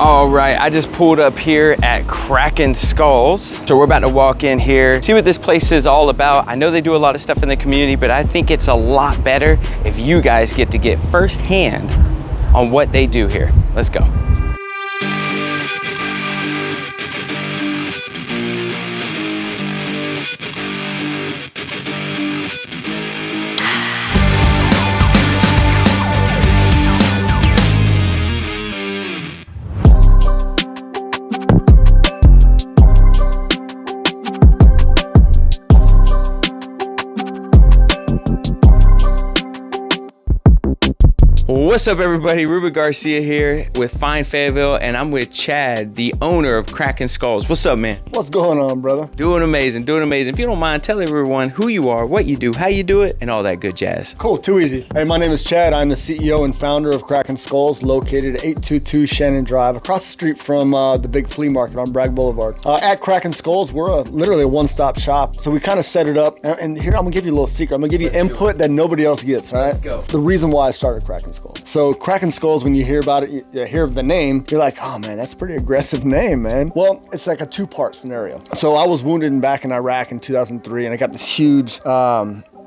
All right, I just pulled up here at Kraken-Skulls. So we're about to walk in here, see what this place is all about. I know they do a lot of stuff in the community, but I think it's a lot better if you guys get to get firsthand on what they do here. Let's go. What's up, everybody? Ruben Garcia here with Fayetteville, and I'm with Chad, the owner of Kraken-Skulls. What's up, man? What's going on, brother? Doing amazing, doing amazing. If you don't mind, tell everyone who you are, what you do, how you do it, and all that good jazz. Cool, too easy. Hey, my name is Chad. I'm the CEO and founder of Kraken-Skulls, located at 822 Shannon Drive, across the street from the big flea market on Bragg Boulevard. At Kraken-Skulls, we're literally a one-stop shop. So we kind of set it up, and here I'm gonna give you a little secret. I'm gonna give you input that nobody else gets, all right? Let's go. The reason why I started Kraken-Skulls. So Kraken-Skulls, when you hear about it, you hear the name, you're like, oh man, that's a pretty aggressive name, man. Well, it's like a two-part scenario. So I was wounded back in Iraq in 2003, and I got this huge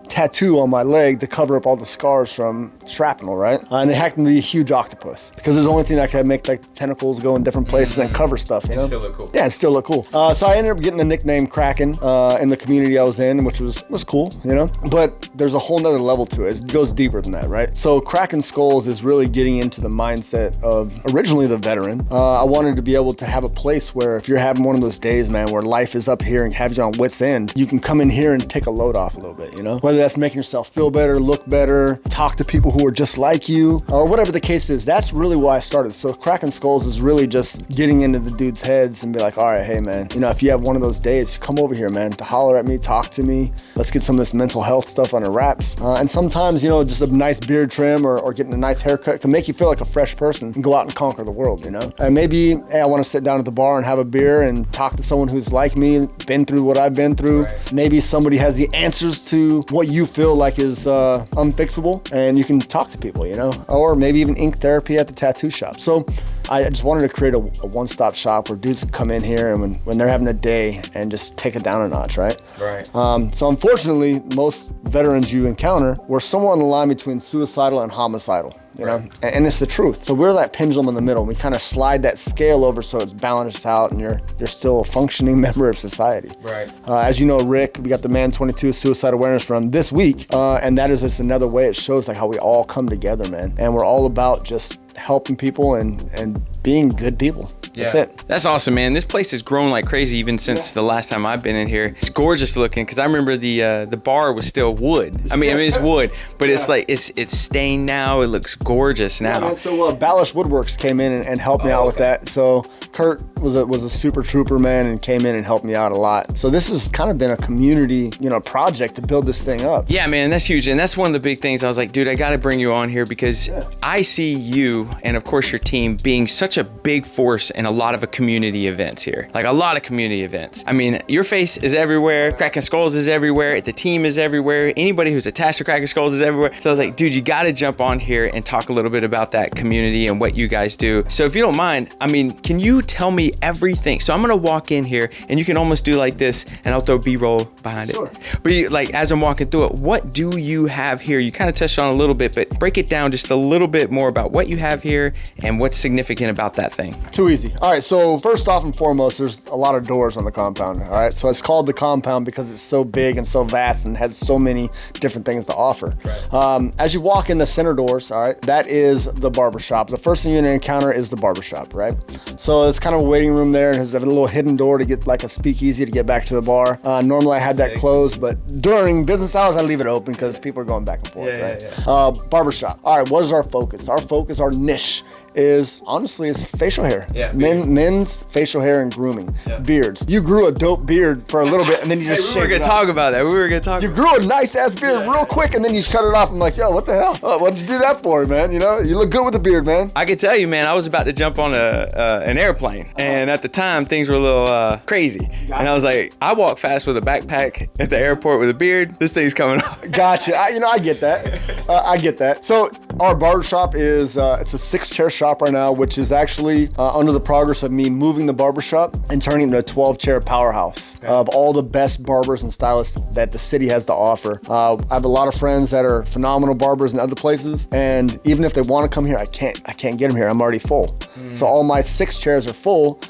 tattoo on my leg to cover up all the scars from shrapnel, right? And it happened to be a huge octopus, because there's the only thing that can make like tentacles go in different places and cover stuff, you know? Still look cool. Yeah, it still look cool. So I ended up getting the nickname Kraken in the community I was in, which was cool, you know? But there's a whole nother level to it. It goes deeper than that, right? So Kraken-Skulls is really getting into the mindset of originally the veteran. I wanted to be able to have a place where if you're having one of those days, man, where life is up here and have you on wit's end, you can come in here and take a load off a little bit, you know? Whether that's making yourself feel better, look better, talk to people who are just like you, or whatever the case is. That's really why I started. So Kraken-Skulls is really just getting into the dudes' heads and be like, all right, hey man, you know, if you have one of those days, come over here, man, to holler at me, talk to me. Let's get some of this mental health stuff under wraps. And sometimes, you know, just a nice beard trim or getting a nice haircut can make you feel like a fresh person and go out and conquer the world, you know? And maybe, hey, I want to sit down at the bar and have a beer and talk to someone who's like me, been through what I've been through. Right. Maybe somebody has the answers to what you feel like is unfixable, and you can talk to people, you know? Or maybe even ink therapy at the tattoo shop. So I just wanted to create a one-stop shop where dudes can come in here and when they're having a day and just take it down a notch, right? Right. So unfortunately, most veterans you encounter were somewhere on the line between suicidal and homicidal, you know? And it's the truth. So we're that pendulum in the middle. We kind of slide that scale over so it's balanced out and you're still a functioning member of society. Right. As you know, Rick, we got the Man 22 Suicide Awareness Run this week, and that is just another way it shows like how we all come together, man. And we're all about just helping people and being good people. That's it. That's awesome, man. This place has grown like crazy even since the last time I've been in here. It's gorgeous looking, because I remember the bar was still wood. I mean it's wood, but it's like it's stained now. It looks gorgeous now. Yeah, man, so Balish Woodworks came in and helped me out with that. So Kurt was a super trooper, man, and came in and helped me out a lot. So this has kind of been a community, you know, project to build this thing up. Yeah, man, that's huge. And that's one of the big things. I was like, dude, I got to bring you on here because I see you and of course your team being such a big force in a lot of community events here. Like a lot of community events. I mean, your face is everywhere. Kraken-Skulls is everywhere. The team is everywhere. Anybody who's attached to Kraken-Skulls is everywhere. So I was like, dude, you got to jump on here and talk a little bit about that community and what you guys do. So if you don't mind, I mean, can you tell me everything? So I'm going to walk in here and you can almost do like this and I'll throw B-roll behind it. But you, like, as I'm walking through it, what do you have here? You kind of touched on a little bit, but break it down just a little bit more about what you have here and what's significant about that thing. Too easy. All right, so first off and foremost, there's a lot of doors on the compound, all right? So it's called the compound because it's so big and so vast and has so many different things to offer. Right. As you walk in the center doors, all right, that is the barber shop. The first thing you're gonna encounter is the barber shop, right? So it's kind of a waiting room there. It has a little hidden door to get like a speakeasy to get back to the bar. Normally I had that closed, but during business hours, I leave it open because people are going back and forth, right? Barber shop. All right, what is our focus? Our focus, our niche is honestly is facial hair. Yeah, men's facial hair and grooming. Yeah. Beards. You grew a dope beard for a little bit and then you just we were gonna talk about that. We were gonna talk. You grew a nice ass beard real quick and then you cut it off. I'm like, yo, what the hell? What'd you do that for, man? You know, you look good with the beard, man. I can tell you, man, I was about to jump on an airplane, and at the time things were a little crazy. And I was like, I walk fast with a backpack at the airport with a beard. This thing's coming off. Gotcha. I get that. I get that. So Our barbershop is, it's a 6-chair shop right now, which is actually under the progress of me moving the barbershop and turning it into a 12-chair powerhouse of all the best barbers and stylists that the city has to offer. I have a lot of friends that are phenomenal barbers in other places, and even if they want to come here, I can't get them here. I'm already full. So all my 6 chairs are full.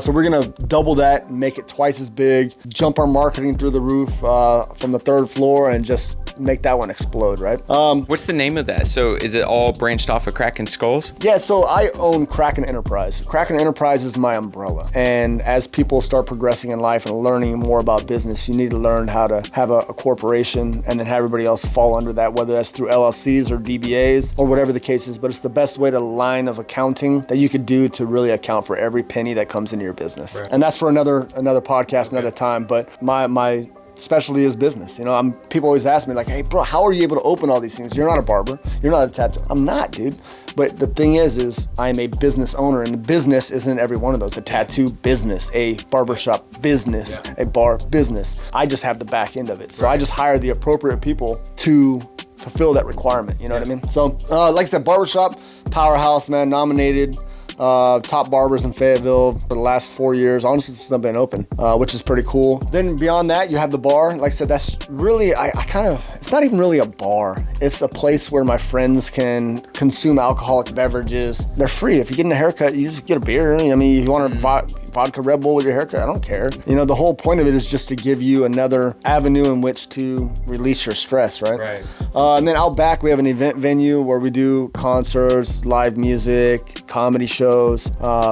So we're gonna double that, make it twice as big, jump our marketing through the roof from the 3rd floor, and just make that one explode, right? What's the name of that? So is it all branched off of Kraken-Skulls? Yeah, so I own Kraken Enterprise. Kraken Enterprise is my umbrella. And as people start progressing in life and learning more about business, you need to learn how to have a corporation and then have everybody else fall under that, whether that's through LLCs or DBAs or whatever the case is. But it's the best way to line of accounting that you could do to really account for every penny that comes into your business. Right. And that's for another podcast, another time. But my specialty is business. You know, people always ask me like, hey bro, how are you able to open all these things? You're not a barber, you're not a tattoo. I'm not, dude. But the thing is I'm a business owner, and the business isn't every one of those. A tattoo business, a barbershop business, a bar business. I just have the back end of it. So I just hire the appropriate people to fulfill that requirement. You know what I mean? So like I said, barbershop powerhouse, man, nominated top barbers in Fayetteville for the last 4 years, honestly, since I've been open, which is pretty cool. Then beyond that, you have the bar. Like I said, that's really, it's not even really a bar. It's a place where my friends can consume alcoholic beverages. They're free. If you're getting a haircut, you just get a beer. I mean, if you want a vodka Red Bull with your haircut, I don't care. You know, the whole point of it is just to give you another avenue in which to release your stress, right? Right. And then out back, we have an event venue where we do concerts, live music, comedy shows,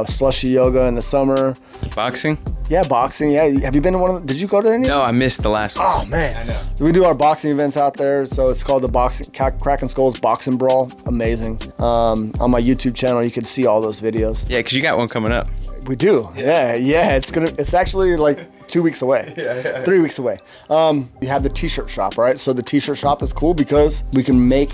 slushy yoga in the summer. Boxing? Yeah, boxing. Yeah. Have you been to one of them? Did you go to any? No, I missed the last one. Oh, man. I know. So we do our boxing events out there. So it's called the Kraken-Skulls Boxing Brawl. Amazing. On my YouTube channel, you can see all those videos. Yeah, because you got one coming up. We do. Yeah. It's actually like 2 weeks away. 3 weeks away. We have the t-shirt shop, right? So the t-shirt shop is cool because we can make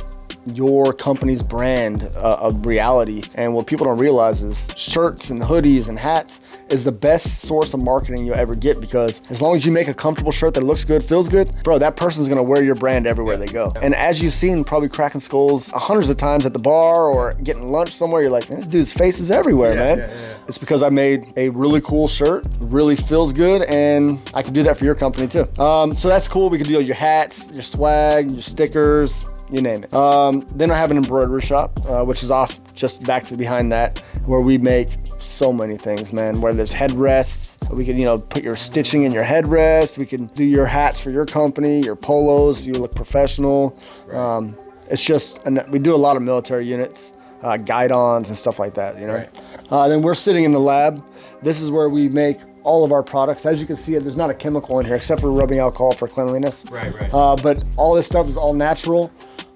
your company's brand a reality. And what people don't realize is shirts and hoodies and hats is the best source of marketing you'll ever get, because as long as you make a comfortable shirt that looks good, feels good, bro, that person's gonna wear your brand everywhere they go. And as you've seen probably Kraken-Skulls hundreds of times at the bar or getting lunch somewhere, you're like, this dude's face is everywhere, man. It's because I made a really cool shirt, really feels good, and I can do that for your company too. So that's cool. We can do your hats, your swag, your stickers, you name it. Then I have an embroidery shop, which is off just back to behind that, where we make so many things, man. Where there's headrests, we can, put your stitching in your headrest. We can do your hats for your company, your polos. You look professional. Right. It's just, and we do a lot of military units, guidons and stuff like that. Right. Then we're sitting in the lab. This is where we make all of our products. As you can see, there's not a chemical in here except for rubbing alcohol for cleanliness. Right. But all this stuff is all natural.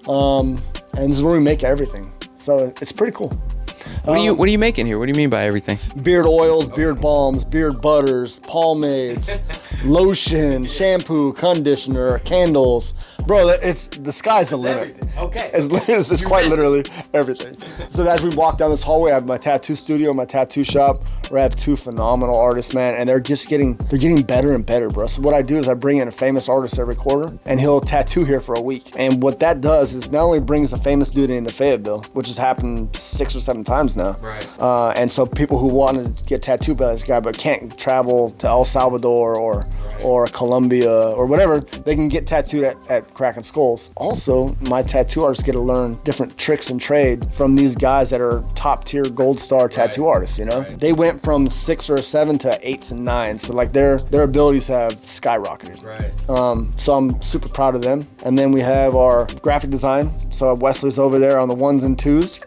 And this is where we make everything. So it's pretty cool. What are you making here? What do you mean by everything? Beard oils, beard balms, beard butters, pomades, lotion, shampoo, conditioner, candles. Bro, it's the sky's the limit. Everything. Okay. It's quite literally everything. So as we walk down this hallway, I have my tattoo studio, my tattoo shop, where I have 2 phenomenal artists, man, and they're getting better and better, bro. So what I do is I bring in a famous artist every quarter, and he'll tattoo here for a week. And what that does is not only brings a famous dude into Fayetteville, which has happened 6 or 7 times now. Right. And so people who want to get tattooed by this guy but can't travel to El Salvador or Colombia or whatever, they can get tattooed at Kraken-Skulls. Also, my tattoo artists get to learn different tricks and trade from these guys that are top tier gold star tattoo artists, Right. They went from 6 or 7 to 8s and 9s. So like their abilities have skyrocketed. Right. So I'm super proud of them. And then we have our graphic design. So Wesley's over there on the 1s and 2s.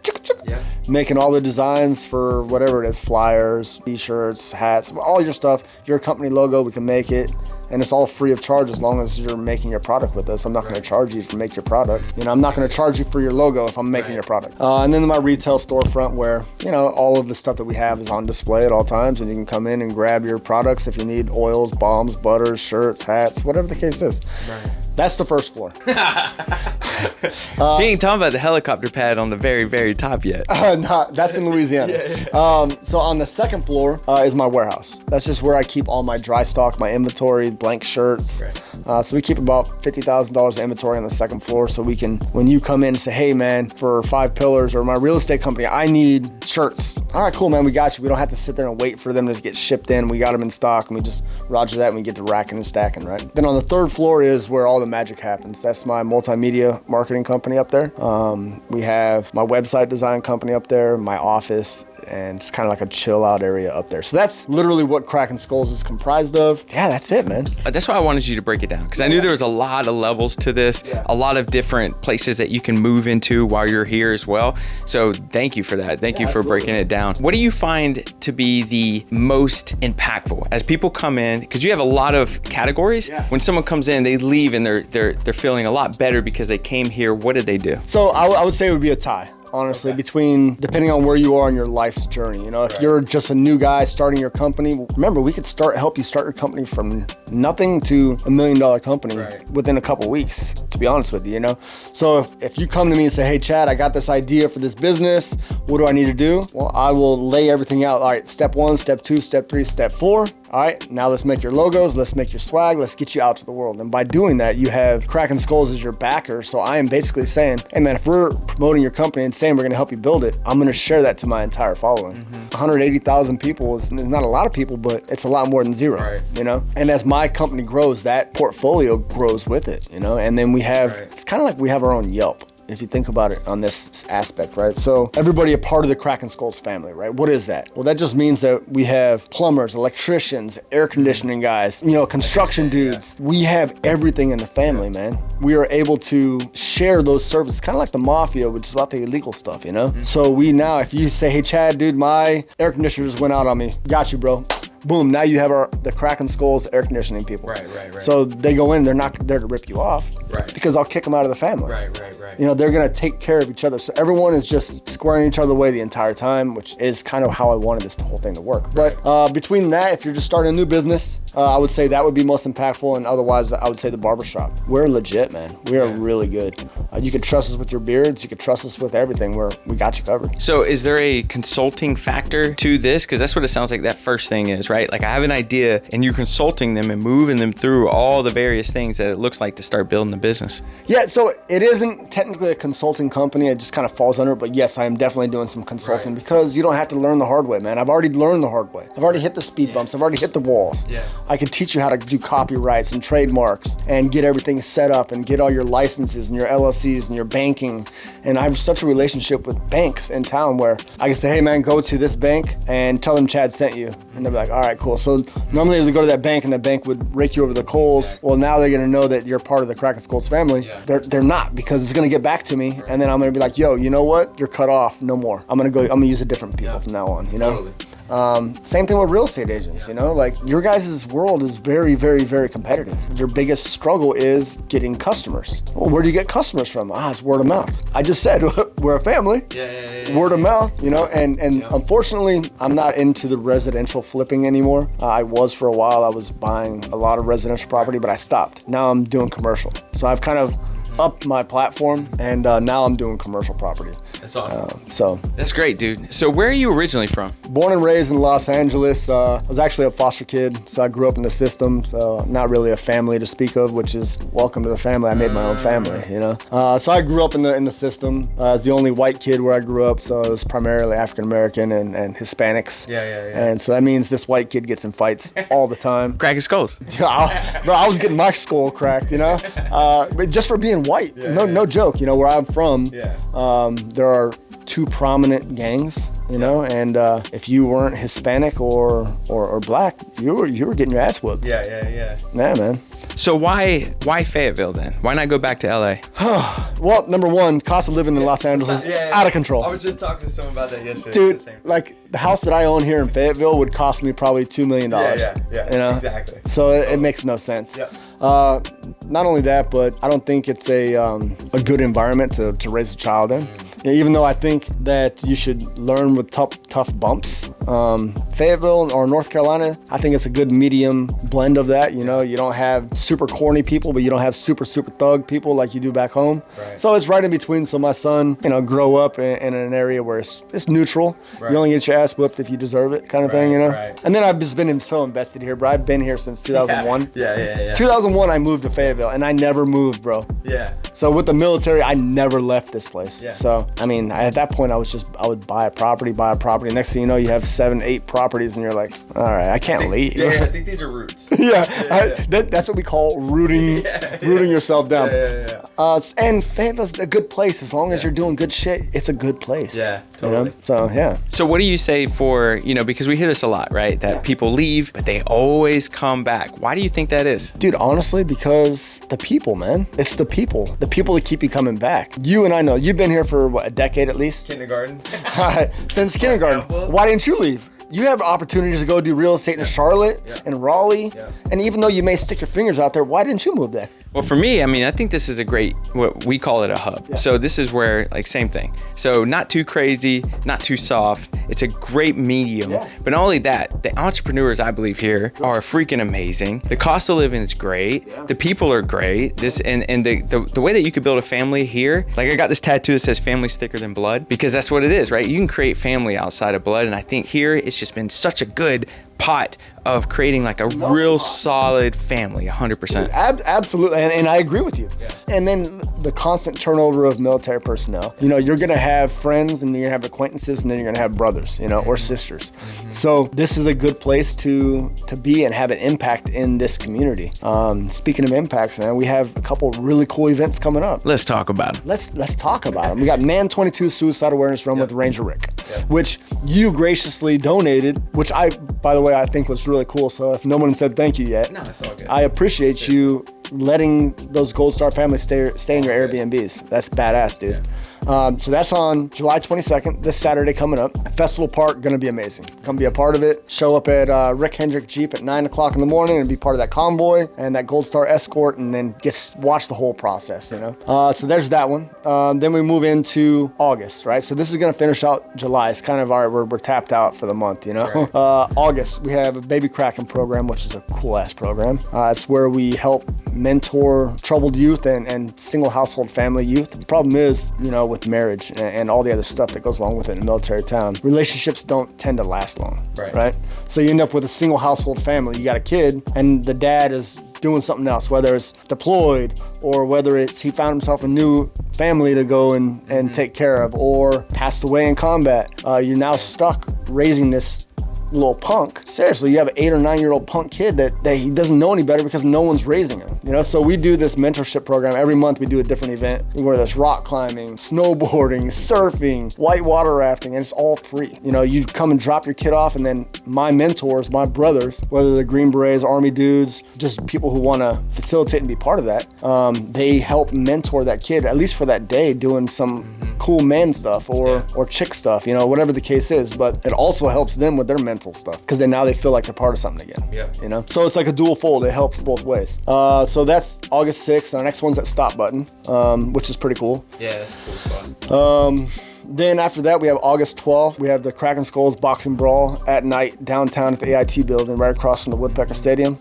Making all the designs for whatever it is, flyers, t-shirts, hats, all your stuff, your company logo, we can make it. And it's all free of charge as long as you're making your product with us. I'm not going to charge you to make your product. I'm not going to charge you for your logo if I'm making your product. And then my retail storefront where, all of the stuff that we have is on display at all times, and you can come in and grab your products if you need oils, balms, butters, shirts, hats, whatever the case is. Right. That's the first floor. He ain't talking about the helicopter pad on the very, very top yet. No, that's in Louisiana. So on the second floor is my warehouse. That's just where I keep all my dry stock, my inventory, blank shirts. Right. So we keep about $50,000 inventory on the second floor, so we can, when you come in and say, hey man, for 5 pillars or my real estate company, I need shirts. All right, cool, man, we got you. We don't have to sit there and wait for them to get shipped in. We got them in stock, and we just roger that and we get to racking and stacking, right? Then on the third floor is where all the magic happens. That's my multimedia marketing company up there. We have my website design company up there, my office, and it's kind of like a chill out area up there. So that's literally what Kraken-Skulls is comprised of. Yeah, that's it, man. That's why I wanted you to break it down, because I knew there was a lot of levels to this, a lot of different places that you can move into while you're here as well. So thank you for that. Thank you for breaking it down. What do you find to be the most impactful as people come in? Because you have a lot of categories. When someone comes in, they leave and they're feeling a lot better because they came here. What did they do? So I would say it would be a tie. Honestly, between, depending on where you are in your life's journey. You know, if you're just a new guy starting your company, remember, we could help you start your company from nothing to $1 million company within a couple weeks, to be honest with you, you know? So if you come to me and say, hey, Chad, I got this idea for this business, what do I need to do? Well, I will lay everything out. All right, step 1, step 2, step 3, step 4. All right, now let's make your logos, let's make your swag, let's get you out to the world. And by doing that, you have Kraken-Skulls as your backer. So I am basically saying, hey man, if we're promoting your company and saying we're gonna help you build it, I'm gonna share that to my entire following. 180,000 people is not a lot of people, but it's a lot more than zero, you know? And as my company grows, that portfolio grows with it, you know? And then we have, it's kind of like we have our own Yelp, if you think about it on this aspect, right? So everybody a part of the Kraken-Skulls family, right? What is that? Well, that just means that we have plumbers, electricians, air conditioning guys, you know, construction dudes. We have everything in the family, man. We are able to share those services, kind of like the mafia, which is about the illegal stuff, you know? So we now, if you say, hey, Chad, dude, my air conditioner just went out on me. Got you, bro. Boom, now you have the Kraken-Skulls air conditioning people. Right. So they go in, they're not there to rip you off. Because I'll kick them out of the family. You know, they're gonna take care of each other. So everyone is just squaring each other away the entire time, which is kind of how I wanted this whole thing to work. But between that, if you're just starting a new business, I would say that would be most impactful. And otherwise, I would say the barbershop. We're legit, man. We are really good. You can trust us with your beards. You can trust us with everything. We got you covered. So is there a consulting factor to this? Because that's what it sounds like that first thing is, right? Like I have an idea and you're consulting them and moving them through all the various things that it looks like to start building a business. Yeah, so it isn't technically a consulting company. It just kind of falls under it. But yes, I am definitely doing some consulting because you don't have to learn the hard way, man. I've already learned the hard way. I've already hit the speed bumps. I've already hit the walls. I can teach you how to do copyrights and trademarks and get everything set up and get all your licenses and your LLCs and your banking. And I have such a relationship with banks in town where I can say, hey man, go to this bank and tell them Chad sent you. And they'll be like, all right, cool. So normally they go to that bank and the bank would rake you over the coals. Well, now they're gonna know that you're part of the Kraken-Skulls family. They're not, because it's gonna get back to me, and then I'm gonna be like, yo, you know what? You're cut off, no more. I'm gonna use a different people from now on, you know? Same thing with real estate agents, you know, like your guys' world is very, very, very competitive. Your biggest struggle is getting customers. Well, where do you get customers from? It's word of mouth. I just said, we're a family. Word of mouth, you know, and unfortunately, I'm not into the residential flipping anymore. I was for a while. I was buying a lot of residential property, but I stopped. Now I'm doing commercial. So I've kind of upped my platform, and now I'm doing commercial properties. That's awesome. That's great, dude. So where are you originally from? Born and raised in Los Angeles. I was actually a foster kid, so I grew up in the system. So not really a family to speak of, which is welcome to the family. I made my own family, you know. So I grew up in the system. I was the only white kid where I grew up, so it was primarily African American and Hispanics. And so that means this white kid gets in fights all the time. Kraken-Skulls. Bro, I was getting my skull cracked, you know. But just for being white, no joke. You know, where I'm from, there are two prominent gangs, you know, and if you weren't Hispanic or black, you were getting your ass whooped. Yeah, man. So why Fayetteville then? Why not go back to LA? Well, number one, cost of living in Los Angeles is out of control. I was just talking to someone about that yesterday. Dude, like the house that I own here in Fayetteville would cost me probably $2 million. Yeah, you know? Exactly. So it makes no sense. Not only that, but I don't think it's a good environment to raise a child in. Yeah, even though I think that you should learn with tough bumps. Fayetteville or North Carolina, I think it's a good medium blend of that. You know, you don't have super corny people, but you don't have super thug people like you do back home. Right. So it's right in between. So my son, you know, grow up in an area where it's neutral. Right. You only get your ass whipped if you deserve it, kind of thing, you know. Right. And then I've just been so invested here, bro. I've been here since 2001. Yeah. 2001, I moved to Fayetteville, and I never moved, bro. Yeah. So with the military, I never left this place. Yeah. So, I mean, at that point, I would buy a property. Next thing you know, you have 7, 8 properties, and you're like, all right, I can't leave. Yeah, I think these are roots. That's what we call rooting yourself down. Yeah. And Fayetteville's a good place. As long as you're doing good shit, it's a good place. Yeah, totally. You know? So, yeah. So what do you say for, you know, because we hear this a lot, right? That people leave, but they always come back. Why do you think that is? Dude, honestly, because the people, man. It's the people that keep you coming back. You and I know, you've been here for what, a decade at least? Kindergarten. Since kindergarten. Why didn't you leave? You have opportunities to go do real estate in Charlotte and Raleigh. Yeah. And even though you may stick your fingers out there, why didn't you move there? Well, for me, I mean, I think this is a great, what we call it a hub. Yeah. So this is where, like, same thing. So not too crazy, not too soft. It's a great medium. Yeah. But not only that, the entrepreneurs, I believe, here are freaking amazing. The cost of living is great. Yeah. The people are great. And the way that you could build a family here, like I got this tattoo that says family's thicker than blood, because that's what it is, right? You can create family outside of blood. And I think here it's just been such a good pot of creating like a real solid family, 100%. Absolutely, and I agree with you. Yeah. And then the constant turnover of military personnel. You know, you're gonna have friends, and you're gonna have acquaintances, and then you're gonna have brothers, you know, or sisters. Mm-hmm. So this is a good place to be and have an impact in this community. Speaking of impacts, man, we have a couple really cool events coming up. Let's talk about them. Let's talk about them. We got Man 22 Suicide Awareness Run with Ranger Rick, which you graciously donated, which I, by the way, I think was really cool. So if no one said thank you yet, No, that's all good. I appreciate you letting those Gold Star families stay in your Airbnbs. That's badass, dude. So that's on July 22nd, this Saturday coming up. Festival Park, gonna be amazing. Come be a part of it. Show up at Rick Hendrick Jeep at 9 o'clock in the morning and be part of that convoy and that Gold Star escort, and then watch the whole process, you know? So there's that one. Then we move into August, right? So this is gonna finish out July. It's kind of we're tapped out for the month, you know? Right. August, we have a Baby Kraken program, which is a cool ass program. It's where we help mentor troubled youth and single household family youth. The problem is, you know, with marriage and all the other stuff that goes along with it in a military town, relationships don't tend to last long, right? So you end up with a single household family. You got a kid, and the dad is doing something else, whether it's deployed or whether it's he found himself a new family to go and take care of, or passed away in combat. You're now stuck raising this little punk. Seriously, you have an 8 or 9 year old punk kid that he doesn't know any better because no one's raising him. You know, so we do this mentorship program. Every month we do a different event, where there's rock climbing, snowboarding, surfing, whitewater rafting, and it's all free. You know, you come and drop your kid off, and then my mentors, my brothers, whether they're Green Berets, Army dudes, just people who want to facilitate and be part of that, they help mentor that kid, at least for that day, doing some cool man stuff or chick stuff, you know, whatever the case is. But it also helps them with their mental stuff, because now they feel like they're part of something again. Yep. You know, so it's like a dual fold. It helps both ways. So that's August 6th. Our next one's at Stop Button, which is pretty cool. Yeah, that's a cool spot. Then after that, we have August 12th. We have the Kraken-Skulls boxing brawl at night downtown at the AIT building, right across from the Woodpecker Stadium.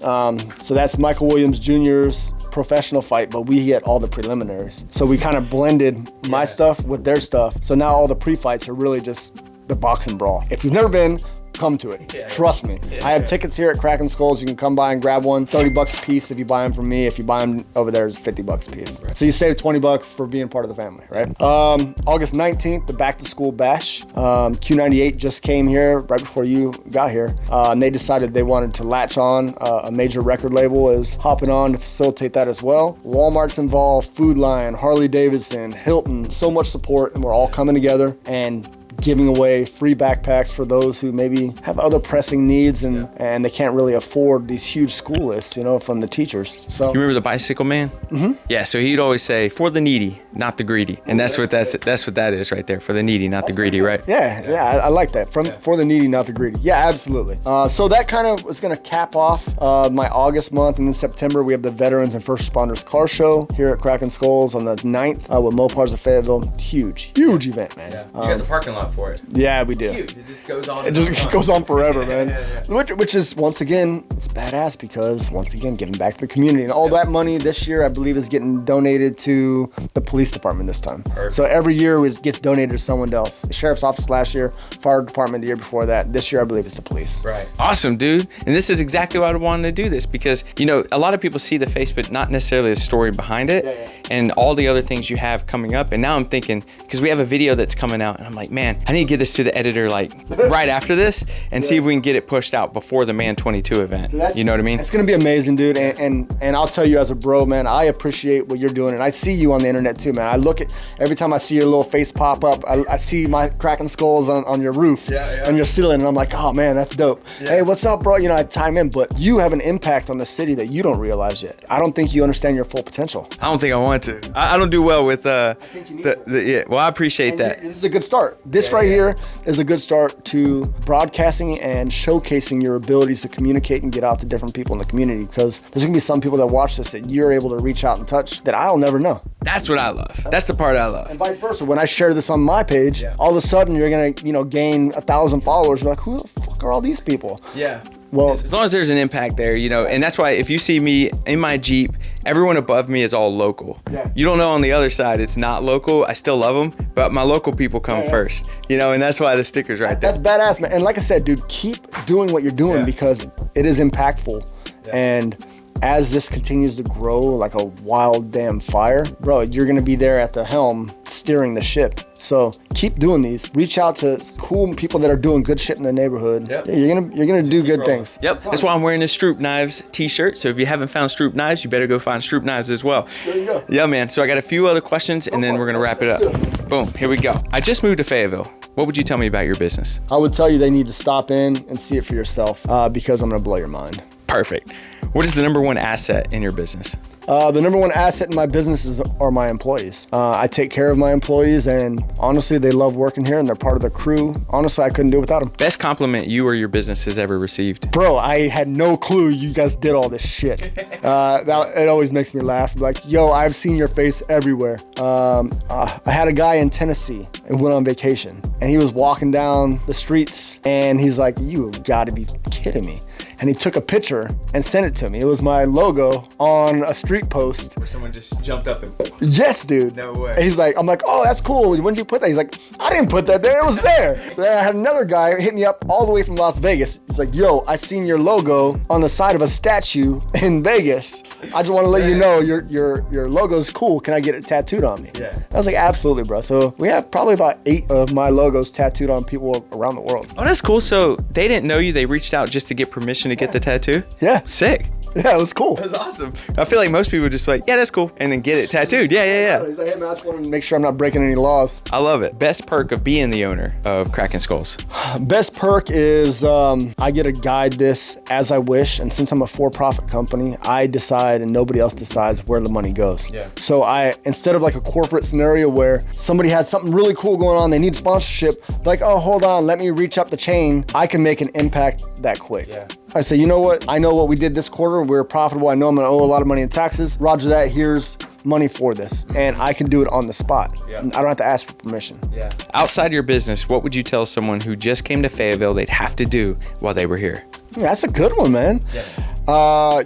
So that's Michael Williams Jr.'s professional fight, but we get all the preliminaries. So we kind of blended my stuff with their stuff. So now all the pre-fights are really just the boxing brawl. If you've never been, come to it. Trust me. I have tickets here at Kraken-Skulls. You can come by and grab one. $30 a piece if you buy them from me. If you buy them over there, it's $50 a piece. So you save $20 for being part of the family, right? August 19th, the Back to School Bash. Q98 just came here right before you got here. And they decided they wanted to latch on. A major record label is hopping on to facilitate that as well. Walmart's involved, Food Lion, Harley Davidson, Hilton, so much support, and we're all coming together and giving away free backpacks for those who maybe have other pressing needs and they can't really afford these huge school lists, from the teachers. So You remember the bicycle man? Mm-hmm. Yeah, so he'd always say, for the needy, not the greedy. And that's what that is right there, for the needy, not the greedy, right? Yeah, I like that. For the needy, not the greedy. Yeah, absolutely. So that kind of is going to cap off my August month, and in September we have the Veterans and First Responders Car Show here at Kraken-Skulls on the 9th with Mopars of Fayetteville. Huge event, man. Yeah. You got the parking lot for it. Yeah, we do. It's huge. It just goes on. It just goes on forever, man. Yeah. Which is, once again, it's badass because, once again, giving back to the community. And all that money this year, I believe, is getting donated to the police department this time. Perfect. So every year it gets donated to someone else. The sheriff's office last year, fire department the year before that. This year, I believe it's the police. Right. Awesome, dude. And this is exactly why I wanted to do this because, a lot of people see the face, but not necessarily the story behind it and all the other things you have coming up. And now I'm thinking, because we have a video that's coming out, and I'm like, man, I need to get this to the editor right after this and see if we can get it pushed out before the Man 22 event. You know what I mean? It's gonna be amazing, dude. And I'll tell you as a bro, man, I appreciate what you're doing, and I see you on the internet too, man. I look at every time I see your little face pop up, I see my Kraken-Skulls on your roof, on your ceiling, and I'm like, oh man, that's dope. Hey, what's up, bro? I chime in, but you have an impact on the city that you don't realize yet. I don't think you understand your full potential. I don't think I want to. I don't do well with I think you need to. well, I appreciate that. This is a good start. This here is a good start to broadcasting and showcasing your abilities to communicate and get out to different people in the community, because there's gonna be some people that watch this that you're able to reach out and touch that I'll never know. That's what I love. That's the part I love. And vice versa. When I share this on my page, all of a sudden you're gonna, gain 1,000 followers. You're like, who the fuck are all these people? Yeah. Well, as long as there's an impact there, and that's why if you see me in my Jeep, everyone above me is all local. Yeah. You don't know on the other side, it's not local. I still love them, but my local people come first, and that's why the sticker's right there. That's badass, man. And like I said, dude, keep doing what you're doing because it is impactful. And as this continues to grow like a wild damn fire, bro, you're gonna be there at the helm steering the ship. So keep doing these. Reach out to cool people that are doing good shit in the neighborhood. Yep. Yeah, you're gonna do good things. Yep. That's why I'm wearing this Stroop Knives t-shirt. So if you haven't found Stroop Knives, you better go find Stroop Knives as well. There you go. Yeah, man. So I got a few other questions and then we're gonna wrap it up. Boom. Here we go. I just moved to Fayetteville. What would you tell me about your business? I would tell you they need to stop in and see it for yourself because I'm gonna blow your mind. Perfect. What is the number one asset in your business? The number one asset in my business are my employees. I take care of my employees, and honestly, they love working here and they're part of the crew. Honestly, I couldn't do it without them. Best compliment you or your business has ever received? Bro, I had no clue you guys did all this shit. It always makes me laugh. Like, yo, I've seen your face everywhere. I had a guy in Tennessee and went on vacation, and he was walking down the streets, and he's like, you gotta be kidding me. And he took a picture and sent it to me. It was my logo on a street post. Where someone just jumped up and... Yes, dude. No way. And I'm like, oh, that's cool. When did you put that? He's like, I didn't put that there. It was there. So then I had another guy hit me up all the way from Las Vegas. He's like, yo, I seen your logo on the side of a statue in Vegas. I just want to let you know your logo's cool. Can I get it tattooed on me? Yeah. I was like, absolutely, bro. So we have probably about 8 of my logos tattooed on people around the world. Oh, that's cool. So they didn't know you. They reached out just to get permission to get the tattoo? Yeah. Sick. Yeah, it was cool. That's awesome. I feel like most people just be like, yeah, that's cool, and then get it tattooed. Yeah. He's like, hey, man, I just want to make sure I'm not breaking any laws. I love it. Best perk of being the owner of Kraken-Skulls? Best perk is I get to guide this as I wish, and since I'm a for-profit company, I decide and nobody else decides where the money goes. Yeah. So instead of like a corporate scenario where somebody has something really cool going on, they need sponsorship, like, oh, hold on, let me reach up the chain, I can make an impact that quick. Yeah. I say, you know what? I know what we did this quarter. We're profitable. I know I'm gonna owe a lot of money in taxes. Roger that. Here's money for this. And I can do it on the spot. Yeah. I don't have to ask for permission. Yeah. Outside your business, what would you tell someone who just came to Fayetteville they'd have to do while they were here? Yeah, that's a good one, man. Yeah.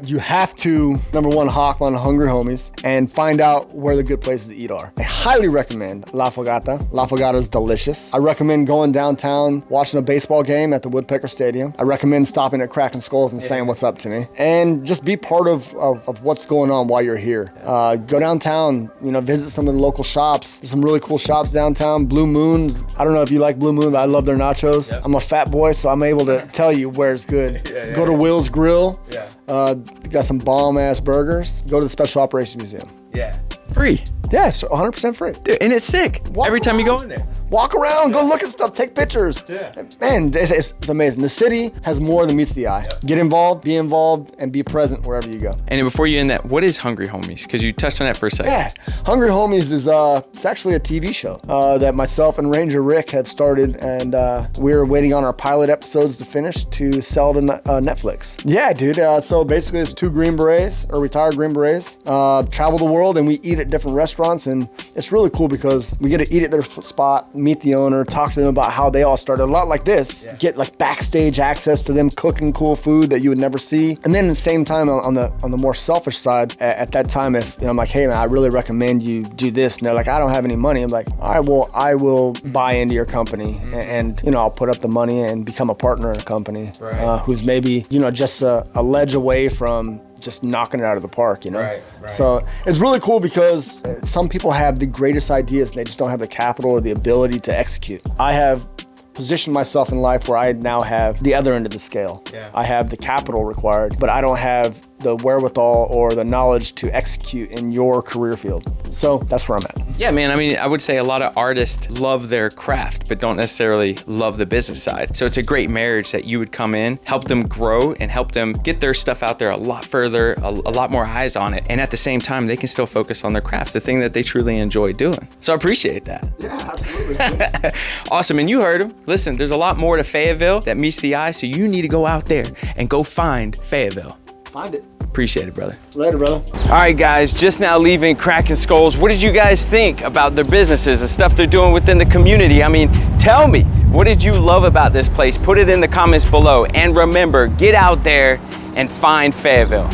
You have to, number one, hawk on Hungry Homies and find out where the good places to eat are. I highly recommend La Fogata. La Fogata is delicious. I recommend going downtown, watching a baseball game at the Woodpecker Stadium. I recommend stopping at Kraken-Skulls and saying what's up to me. And just be part of what's going on while you're here. Go downtown, visit some of the local shops. There's some really cool shops downtown. Blue Moon, I don't know if you like Blue Moon, but I love their nachos. Yep. I'm a fat boy, so I'm able to tell you where it's good. Go to Will's Grill. Yeah. Got some bomb ass burgers. Go to the Special Operations Museum. Yeah. Free. Yeah, so 100% free. Dude, and it's sick. Every time you go in there. walk around, go look at stuff, take pictures. Yeah. Man, it's amazing. The city has more than meets the eye. Get involved, and be present wherever you go. And before you end that, what is Hungry Homies? Because you touched on that for a second. Yeah, Hungry Homies is it's actually a TV show that myself and Ranger Rick had started, and we're waiting on our pilot episodes to finish to sell to Netflix. Yeah, dude. So basically, it's 2 Green Berets, or retired Green Berets, travel the world, and we eat at different restaurants, and it's really cool because we get to eat at their spot, meet the owner, talk to them about how they all started. A lot like this, get like backstage access to them cooking cool food that you would never see, and then at the same time on the more selfish side, at that time, if I'm like, hey man, I really recommend you do this, and they're like, I don't have any money. I'm like, all right, well, I will buy into your company, and I'll put up the money and become a partner in a company who's maybe just a ledge away from just knocking it out of the park, Right. So it's really cool because some people have the greatest ideas and they just don't have the capital or the ability to execute. I have positioned myself in life where I now have the other end of the scale. Yeah. I have the capital required, but I don't have the wherewithal or the knowledge to execute in your career field. So that's where I'm at. Yeah, man. I mean, I would say a lot of artists love their craft, but don't necessarily love the business side. So it's a great marriage that you would come in, help them grow, and help them get their stuff out there a lot further, a lot more eyes on it. And at the same time, they can still focus on their craft, the thing that they truly enjoy doing. So I appreciate that. Yeah, absolutely. Awesome. And you heard him. Listen, there's a lot more to Fayetteville that meets the eye. So you need to go out there and go find Fayetteville. Find it. Appreciate it, brother. Later, brother. All right, guys, just now leaving Kraken-Skulls. What did you guys think about their businesses, the stuff they're doing within the community? I mean, tell me, what did you love about this place? Put it in the comments below. And remember, get out there and find Fayetteville.